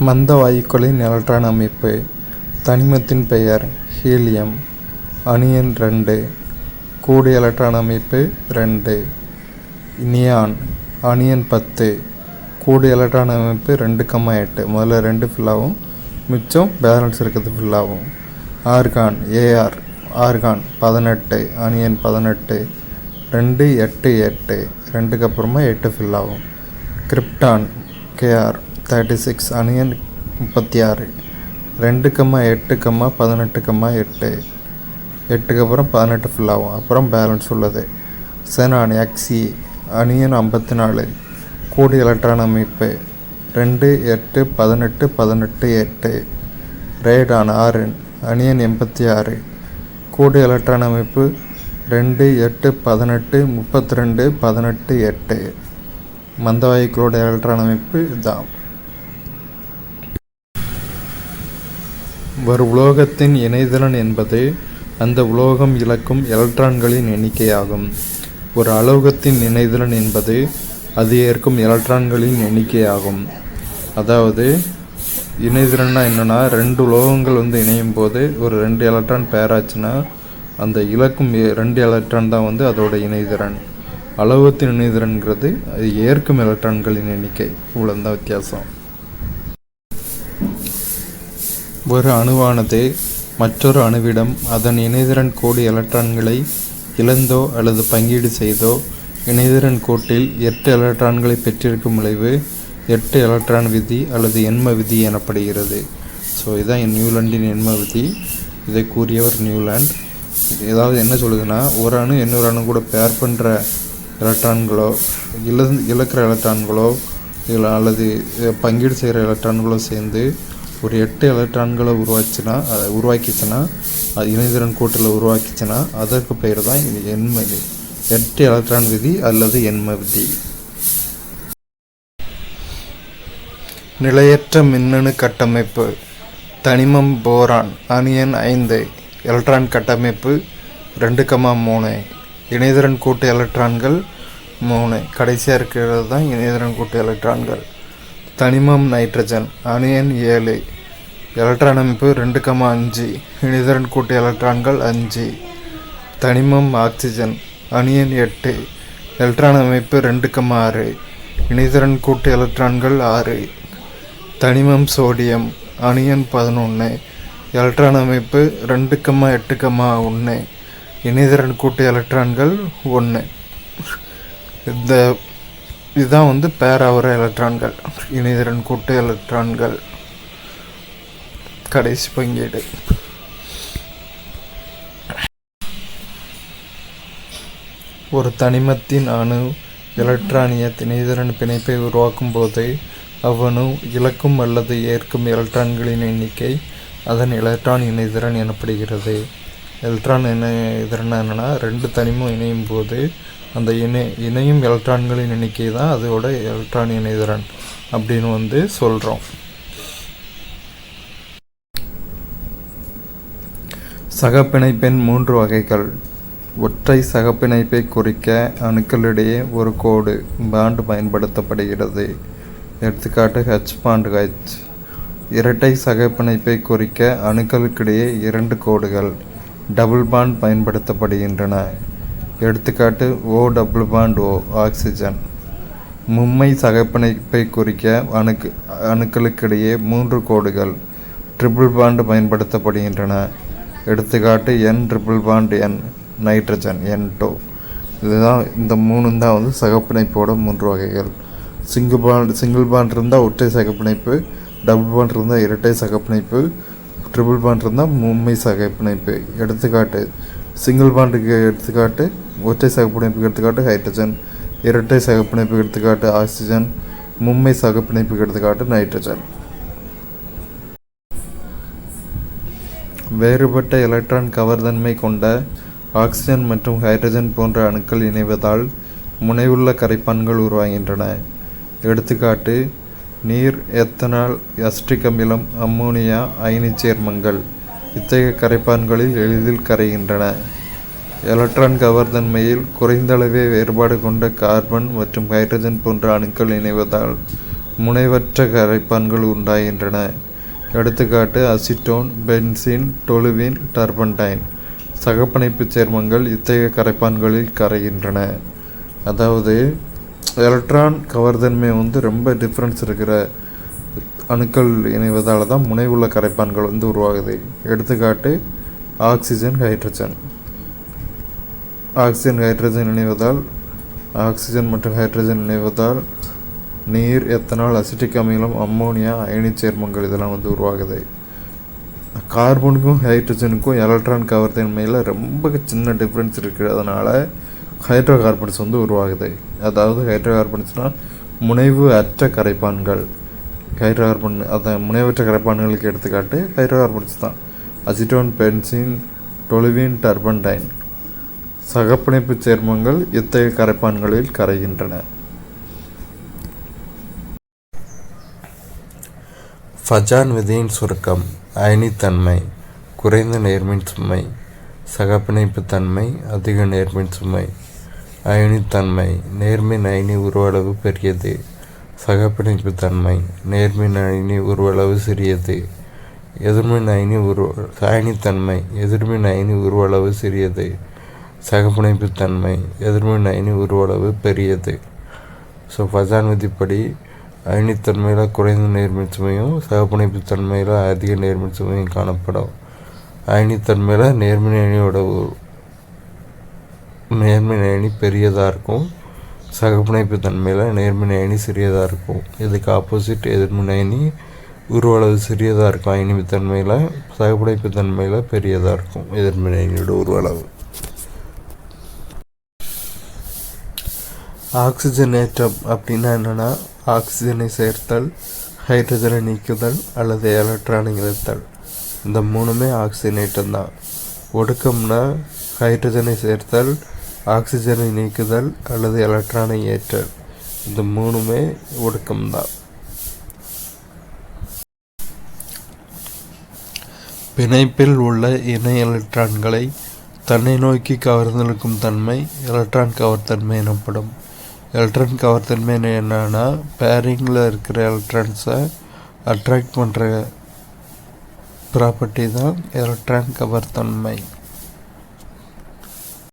மந்த வாயுக்களின் எலக்ட்ரான் அமைப்பு. தனிமத்தின் பெயர் ஹீலியம். அணு எண் 2. கூடு எலக்ட்ரான் அமைப்பு 2. நியான். அணு எண் 10. கூடு எலக்ட்ரான் அமைப்பு 2,8. முதல்ல 2 ஃபில் ஆகும், மிச்சம் பேலன்ஸ் இருக்கிறது ஃபில் ஆகும். ஆர்கான். ஏஆர். ஆர்கான் 18. அணு எண் 18. 2, 8, 8. 2க்கு அப்புறமா 8 ஃபில் ஆகும். கிரிப்டான். கேஆர் 36. அணு எண் 36. 2,8, 18,8. 8க்கு அப்புறம் 18 ஃபில் ஆகும், அப்புறம் பேலன்ஸ் உள்ளது. செனான். எக்ஸி. அணு எண் 54. கூடு எலக்ட்ரான் அமைப்பு 2, 8, 18, 18, 8. ரேடான். ஆர்என். அணு எண் 86. கூடு எலக்ட்ரான் அமைப்பு 2, 8, 18, 32, 18, 8. மந்தவாயுக்களோட எலக்ட்ரான் அமைப்பு இதுதான். ஒரு உலோகத்தின் இணைதிறன் என்பது அந்த உலோகம் இழக்கும் எலக்ட்ரான்களின் எண்ணிக்கையாகும். ஒரு அலோகத்தின் இணைதிறன் என்பது அது ஏற்கும் எலக்ட்ரான்களின் எண்ணிக்கையாகும். அதாவது இணைதிறன்னா என்னென்னா, 2 உலோகங்கள் இணையும் போது ஒரு 2 எலக்ட்ரான் பேராச்சுன்னா அந்த இழக்கும் 2 எலக்ட்ரான் தான் அதோட இணைதிறன். அலோகத்தின் இணைதிறன்கிறது அது ஏற்கும் எலக்ட்ரான்களின் எண்ணிக்கை. இவ்வளோதான் வித்தியாசம். ஒரு அணுவானது மற்றொரு அணுவிடம் அதன் இணைதிறன் கோடு எலக்ட்ரான்களை இழந்தோ அல்லது பங்கீடு செய்தோ இணைதிறன் கோட்டில் 8 எலக்ட்ரான்களை பெற்றிருக்கும் விளைவு 8 எலக்ட்ரான் விதி அல்லது எண்ம விதி எனப்படுகிறது. ஸோ இதுதான் நியூலாண்டின் எண்ம விதி. இதை கூறியவர் நியூலாண்ட். ஏதாவது என்ன சொல்லுதுன்னா, ஒரு அணு இன்னொரு அணு கூட பேர் பண்ணுற எலக்ட்ரான்களோ இழக்கிற எலக்ட்ரான்களோ இல்லை அல்லது பங்கீடு செய்கிற எலக்ட்ரான்களோ சேர்ந்து ஒரு 8 எலக்ட்ரான்களை உருவாக்கிச்சுன்னா அது இணைதிறன் கோட்டில் உருவாக்கிச்சுன்னா அதற்கு பெயர் தான் இது எண்ம விதி. 8 எலக்ட்ரான் விதி அல்லது எண்ம விதி. நிலையற்ற மின்னணு கட்டமைப்பு. தனிமம் போரான். அணு எண் 5. எலக்ட்ரான் கட்டமைப்பு 2,3. இணைதிறன் கூட்டு எலக்ட்ரான்கள் 3. கடைசியாக இருக்கிறது தான் இணைதிறன் கூட்டு எலக்ட்ரான்கள். தனிமம் நைட்ரஜன். அணு எண் 7. எலக்ட்ரான் அமைப்பு 2,5. இணைதிறன் கூட்டு எலக்ட்ரான்கள் 5. தனிமம் ஆக்சிஜன். அணு எண் 8. எலக்ட்ரான் அமைப்பு 2,6. இணைதிறன் கூட்டு எலக்ட்ரான்கள் 6. தனிமம் சோடியம். அணு எண் 11. எலக்ட்ரான் அமைப்பு 2,8,1. இணைதிறன் கூட்டு எலக்ட்ரான்கள் 1. இதுதான் பேராவர எலக்ட்ரான்கள், இணைதிறன் கூட்டு எலக்ட்ரான்கள். கடைசி பங்கீடு. ஒரு தனிமத்தின் அணு எலக்ட்ரானிய இணைதிறன் பிணைப்பை உருவாக்கும் போது அவ்வணு இழக்கும் அல்லது ஏற்கும் எலக்ட்ரான்களின் எண்ணிக்கை அதன் எலக்ட்ரான் இணைதிறன் எனப்படுகிறது. எலக்ட்ரான் இணைதிறன் என்னென்னா, 2 தனிமம் இணையும் போது அந்த இணையும் எலக்ட்ரான்களின் எண்ணிக்கை தான் அதோட எலக்ட்ரான் இணைதிறன் அப்படின்னு சொல்கிறோம். சகப்பிணைப்பின் 3 வகைகள். ஒற்றை சகப்பிணைப்பை குறிக்க அணுக்களிடையே ஒரு கோடு பாண்ட் பயன்படுத்தப்படுகிறது. எடுத்துக்காட்டு H. இரட்டை சகப்பிணைப்பை குறிக்க அணுக்களுக்கிடையே 2 கோடுகள் டபுள் பாண்ட் பயன்படுத்தப்படுகின்றன. எடுத்துக்காட்டு O. ஆக்சிஜன். மும்மை சகப்பிணைப்பை குறிக்க அணுக்களுக்கிடையே 3 கோடுகள் ட்ரிபிள் பாண்ட் பயன்படுத்தப்படுகின்றன. எடுத்துக்காட்டு N. Nitrogen N2. இதுதான் இந்த 3 தான் சகப்பிணைப்போட 3 வகைகள். சிங்கிள் பாண்ட் இருந்தால் ஒற்றை சகப்பிணைப்பு, டபுள் பாண்ட் இருந்தால் இரட்டை சகப்பிணைப்பு, ட்ரிபிள் பாண்ட் இருந்தால் மும்மை சகப்பிணைப்பு. எடுத்துக்காட்டு சிங்கிள் பாண்டுக்கு எடுத்துக்காட்டு ஒற்றை சகப்பிணைப்புக்கு எடுத்துக்காட்டு ஹைட்ரஜன், இரட்டை சகப்பிணைப்புக்கு எடுத்துக்காட்டு ஆக்சிஜன், மும்மை சகப்பிணைப்புக்கு எடுத்துக்காட்டு நைட்ரஜன். வேறுபட்ட எலக்ட்ரான் கவர்தன்மை கொண்ட ஆக்சிஜன் மற்றும் ஹைட்ரஜன் போன்ற அணுக்கள் இணைவதால் முனைவுள்ள கரைப்பான்கள் உருவாகின்றன. எடுத்துக்காட்டு நீர், எத்தனால், அசிட்டிக் அமிலம், அம்மோனியா, அயனிச் சேர்மங்கள். இத்தகைய கரைப்பான்களில் எளிதில் கரைகின்றன. எலக்ட்ரான் கவர்தன்மையில் குறைந்த அளவே வேறுபாடு கொண்ட கார்பன் மற்றும் ஹைட்ரஜன் போன்ற அணுக்கள் இணைவதால் முனைவற்ற கரைப்பான்கள் உண்டாகின்றன. எடுத்துக்காட்டு அசிட்டோன், பென்சீன், டொலுவீன், டர்பன்டைன். சகப்பிணைப்பு சேர்மங்கள் இத்தகைய கரைப்பான்களில் கரைகின்றன. அதாவது எலக்ட்ரான் கவர்தன்மை ரொம்ப டிஃப்ரென்ஸ் இருக்கிற அணுக்கள் இணைவதால் தான் முனைவுள்ள கரைப்பான்கள் உருவாகுது. எடுத்துக்காட்டு ஆக்சிஜன், ஹைட்ரஜன். ஆக்சிஜன் மற்றும் ஹைட்ரஜன் இணைவதால் நீர், எத்தனால், அசிட்டிக் அமிலம், அம்மோனியா, அயனி சேர்மங்கள் இதெல்லாம் உருவாகுது. கார்பனுக்கும் ஹைட்ரஜனுக்கும் எலக்ட்ரான் கவர்தன்மையில் ரொம்ப சின்ன டிஃப்ரென்ஸ் இருக்கிறதுனால ஹைட்ரோ கார்பன்ஸ் உருவாகுது. அதாவது ஹைட்ரோ கார்பன்ஸ்னால் முனைவு அற்ற கரைப்பான்கள். முனைவற்ற கரைப்பான்களுக்கு எடுத்துக்காட்டு ஹைட்ரோ கார்பன்ஸ் தான். Acetone, benzene, toluene, turpentine. சகப்பிணைப்பு சேர்மங்கள் இத்தகைய கரைப்பான்களில் கரைகின்றன. ஃபஜான் விதியின் சுருக்கம்: அயனித்தன்மை குறைந்த நேர்மின் சுமை, சகப்பிணைப்பு தன்மை அதிக நேர்மின் சுமை. அயனித்தன்மை நேர்மின் அயனி உருவளவு பெரியது, சகப்பிணைப்பு தன்மை நேர்மின் அயனி உருவளவு சிறியது. அயனித்தன்மை எதிர்மின் அயனி உருவளவு சிறியது, சகப்பிணைப்பு தன்மை எதிர்மின் அயனி உருவளவு பெரியது. ஃபஜான் விதிப்படி அயனித்தன்மையில் குறைந்த நேர்மின் சுமையும் சகப்பிணைப்பு தன்மையில் அதிக நேர்மின் சுமையும் காணப்படும். அயனித்தன்மையில் நேர்மின் அயனி பெரியதாக இருக்கும், சகப்பிணைப்பு தன்மையில் நேர்மின் அயனி சிறியதாக இருக்கும். இதுக்கு ஆப்போசிட் எதிர்மின் அயனி உருவளவு சிறியதாக இருக்கும் அயனித்தன்மையில், சகப்பிணைப்பு தன்மையில் பெரியதாக இருக்கும் எதிர்மின் அயனியோட உருவளவு. ஆக்சிஜனேற்றம் அப்படின்னா என்னென்னா, ஆக்சிஜனை சேர்த்தல், ஹைட்ரஜனை நீக்குதல் அல்லது எலக்ட்ரானை இழத்தல். இந்த மூணுமே ஆக்சிஜனேற்றம் தான். ஒடுக்கம்னா ஹைட்ரஜனை சேர்த்தல், ஆக்சிஜனை நீக்குதல் அல்லது எலக்ட்ரானை ஏற்றல். இந்த மூணுமே ஒடுக்கம்தான். பிணைப்பில் உள்ள இணை எலக்ட்ரான்களை தன்னை நோக்கி கவர்ந்தெழுக்கும் தன்மை எலக்ட்ரான் கவர்தன்மை எனப்படும். எலக்ட்ரான் கவர்தன்மை என்னன்னா, பேரிங்கில் இருக்கிற எலக்ட்ரான்ஸை அட்ராக்ட் பண்ணுற ப்ராப்பர்ட்டி தான் எலக்ட்ரான் கவர்தன்மை.